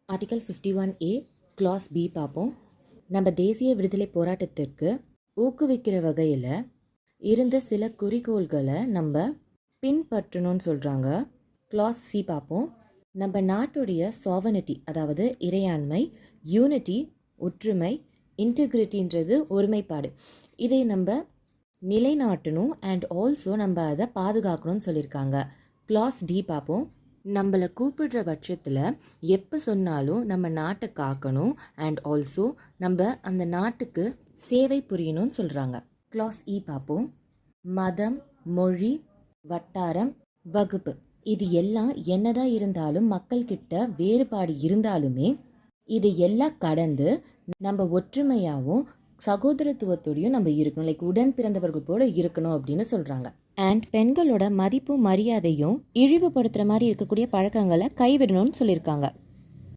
Article 51A class B பார்ப்போம். நம்ம தேசிய விடுதலை போராட்டத்திற்கு ஊக்குவிக்கிற வகையில் இருந்த சில குறிக்கோள்களை நம்ம பின்பற்றணும்னு சொல்கிறாங்க. கிளாஸ் சி பார்ப்போம். நம்ம நாட்டுடைய சாவனிட்டி, அதாவது இறையாண்மை, யூனிட்டி ஒற்றுமை, இன்டெகிரிட்டின்றது ஒருமைப்பாடு, இதை நம்ம நிலைநாட்டணும் அண்ட் ஆல்சோ நம்ம அதை பாதுகாக்கணும்னு சொல்லியிருக்காங்க. கிளாஸ் டி பார்ப்போம். நம்மளை கூப்பிடுற பட்சத்தில் எப்போ சொன்னாலும் நம்ம நாட்டை காக்கணும் அண்ட் ஆல்சோ நம்ம அந்த நாட்டுக்கு சேவை புரியணும்னு சொல்கிறாங்க. கிளாஸ் இ பார்ப்போம். மதம், மொழி, வட்டாரம், வகுப்பு, இது எல்லாம் என்னதான் இருந்தாலும் மக்கள்கிட்ட வேறுபாடு இருந்தாலுமே இது எல்லாம் கடந்து நம்ம ஒற்றுமையாகவும் சகோதரத்துவத்தோடையும் நம்ம இருக்கணும், லைக் உடன் பிறந்தவர்கள் போல இருக்கணும் அப்படின்னு சொல்கிறாங்க. அண்ட் பெண்களோட மதிப்பும் மரியாதையும் இழிவுபடுத்துகிற மாதிரி இருக்கக்கூடிய பழக்கங்களை கைவிடணும்னு சொல்லியிருக்காங்க.